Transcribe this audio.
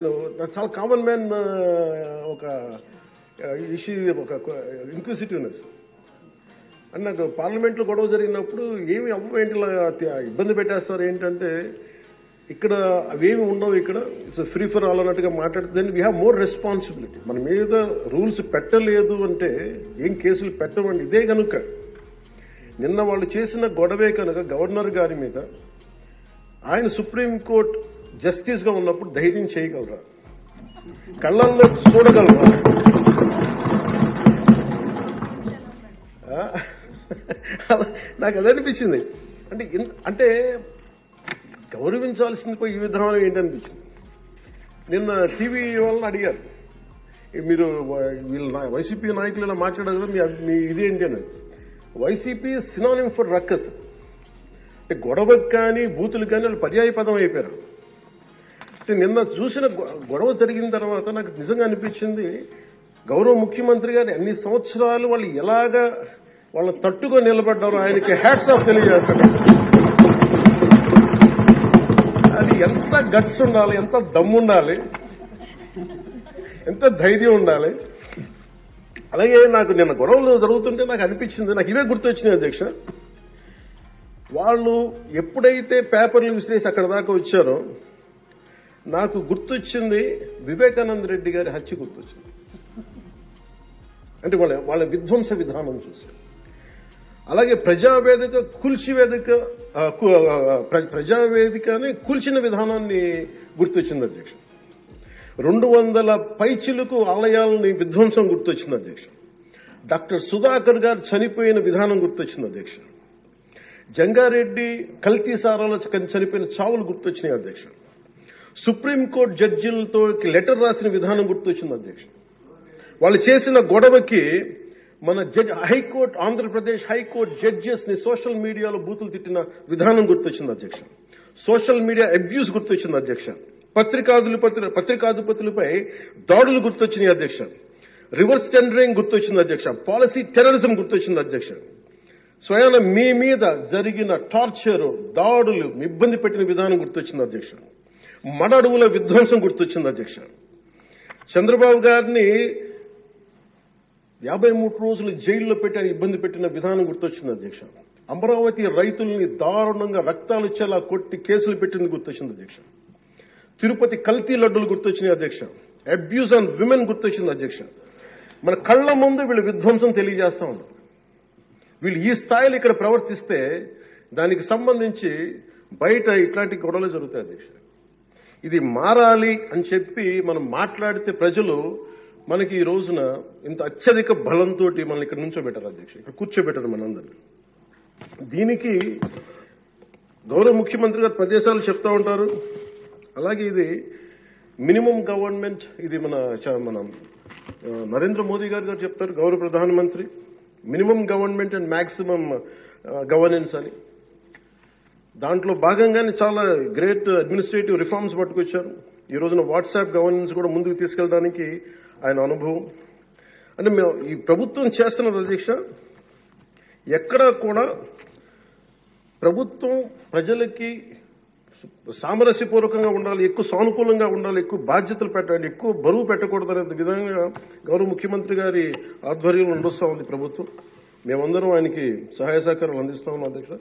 చాలా common man ఒక issue, ఒక ఇంక్విజిటివ్నెస్. అని నాకు పార్లమెంట్లో గొడవ జరిగినప్పుడు ఏమి అవ్వేంటి ఇబ్బంది పెట్టేస్తారు ఏంటంటే, ఇక్కడ అవేమి ఉండవు, ఇక్కడ ఇట్స్ ఫ్రీ ఫర్ ఆల్ అన్నట్టుగా మాట్లాడితే వీ హ్యావ్ మోర్ రెస్పాన్సిబిలిటీ. మన మీద రూల్స్ పెట్టలేదు అంటే ఏం కేసులు పెట్టమండి. ఇదే కనుక నిన్న వాళ్ళు చేసిన గొడవే కనుక గవర్నర్ గారి మీద ఆయన సుప్రీంకోర్టు జస్టిస్ గా ఉన్నప్పుడు ధైర్యం చేయగలరా? కళ్ళల్లో చూడగలరా? నాకు అదనిపించింది. అంటే గౌరవించాల్సింది పోయి ఈ విధానం ఏంటనిపించింది. నిన్న టీవీ వాళ్ళని అడిగారు, మీరు వీళ్ళు వైసీపీ నాయకులు ఇలా మాట్లాడారు కదా, మీ ఇదేంటి అని. YCP synonym for ruckus. అంటే గొడవకు కానీ బూతులు కానీ వాళ్ళు పర్యాయ పదం అయిపోయారు. నిన్న చూసిన గొడవ జరిగిన తర్వాత నాకు నిజంగా అనిపించింది, గౌరవ ముఖ్యమంత్రి గారు అన్ని సంవత్సరాలు వాళ్ళు ఎలాగా వాళ్ళ తట్టుగా నిలబడ్డారో ఆయనకి హ్యాట్స్ ఆఫ్ తెలియజేస్తారు. అది ఎంత గట్స్ ఉండాలి, ఎంత దమ్ము ఉండాలి, ఎంత ధైర్యం ఉండాలి. అలాగే నాకు నిన్న గొడవలు జరుగుతుంటే నాకు అనిపించింది, నాకు ఇవే గుర్తొచ్చినాయి అధ్యక్ష. వాళ్ళు ఎప్పుడైతే పేపర్లు విసిరేసి అక్కడ దాకా వచ్చారో నాకు గుర్తొచ్చింది వివేకానంద రెడ్డి గారి హత్య గుర్తొచ్చింది. అంటే వాళ్ళ విధ్వంస విధానం చూసి. అలాగే ప్రజావేదిక ప్రజావేదికని కూల్చిన విధానాన్ని గుర్తొచ్చింది అధ్యక్ష. 200 పైచిలుకు ఆలయాలని విధ్వంసం గుర్తొచ్చింది అధ్యక్ష. డాక్టర్ సుధాకర్ గారు చనిపోయిన విధానం గుర్తొచ్చింది అధ్యక్ష. జంగారెడ్డి కల్తీ సారాలో చనిపోయిన చావులు గుర్తొచ్చినాయి అధ్యక్ష. సుప్రీంకోర్టు జడ్జిలతో లెటర్ రాసిన విధానం గుర్తొచ్చింది అధ్యక్ష. వాళ్ళు చేసిన గొడవకి మన హైకోర్టు, ఆంధ్రప్రదేశ్ హైకోర్టు జడ్జెస్ ని సోషల్ మీడియాలో బూతులు తిట్టిన విధానం గుర్తొచ్చింది అధ్యక్ష. సోషల్ మీడియా అబ్యూస్ గుర్తొచ్చింది అధ్యక్ష. పత్రికాధిపతులపై దాడులు గుర్తొచ్చినాయి అధ్యక్ష. రివర్స్ టెండరింగ్ గుర్తొచ్చింది అధ్యక్ష. పాలసీ టెర్రరిజం గుర్తొచ్చింది అధ్యక్ష. స్వయాన మీ మీద జరిగిన టార్చర్, దాడులు, ఇబ్బంది పెట్టిన విధానం గుర్తొచ్చింది అధ్యక్ష. మడ అడవుల విధ్వంసం గుర్తొచ్చింది అధ్యక్ష. చంద్రబాబు గారిని 53 రోజులు జైల్లో పెట్టి ఇబ్బంది పెట్టిన విధానం గుర్తొచ్చింది అధ్యక్ష. అమరావతి రైతుల్ని దారుణంగా రక్తాలు వచ్చేలా కొట్టి కేసులు పెట్టింది గుర్తొచ్చింది అధ్యక్ష. తిరుపతి కల్తీ లడ్డులు గుర్తొచ్చినాయి అధ్యక్ష. అబ్యూస్ ఆన్ విమెన్ గుర్తొచ్చింది అధ్యక్ష. మన కళ్ల ముందు వీళ్ళు విధ్వంసం తెలియజేస్తా ఉన్నారు. వీళ్ళు ఈ స్థాయిలో ఇక్కడ ప్రవర్తిస్తే దానికి సంబంధించి బయట ఇట్లాంటి గొడవలు జరుగుతాయి అధ్యక్ష. ఇది మారాలి అని చెప్పి మనం మాట్లాడితే ప్రజలు మనకి ఈ రోజున ఇంత అత్యధిక బలంతో మనల్ని ఇక్కడ నుంచోబెట్టారు అధ్యక్ష, ఇక్కడ కూర్చోబెట్టారు మనందరినీ. దీనికి గౌరవ ముఖ్యమంత్రి గారు ప్రదేశాలు చెప్తా ఉంటారు. అలాగే ఇది మినిమం గవర్నమెంట్, ఇది మన నరేంద్ర మోదీ గారు చెప్తారు, గౌరవ ప్రధానమంత్రి. Minimum government and maximum governance అని. దాంట్లో భాగంగానే చాలా గ్రేట్ అడ్మినిస్ట్రేటివ్ రిఫార్మ్స్ పట్టుకొచ్చారు. ఈ రోజున వాట్సాప్ గవర్నెన్స్ కూడా ముందుకు తీసుకెళ్ళడానికి ఆయన అనుభవం. అంటే మేము ఈ ప్రభుత్వం చేస్తున్నది అధ్యక్ష, ఎక్కడా కూడా ప్రభుత్వం ప్రజలకి సామరస్యపూర్వకంగా ఉండాలి, ఎక్కువ సానుకూలంగా ఉండాలి, ఎక్కువ బాధ్యతలు పెట్టాలి, ఎక్కువ బరువు పెట్టకూడదనే విధంగా గౌరవ ముఖ్యమంత్రి గారి ఆధ్వర్యంలో నడుస్తా ఉంది ప్రభుత్వం. మేమందరం ఆయనకి సహాయ సహకారాలు అందిస్తా ఉన్నాం అధ్యక్ష.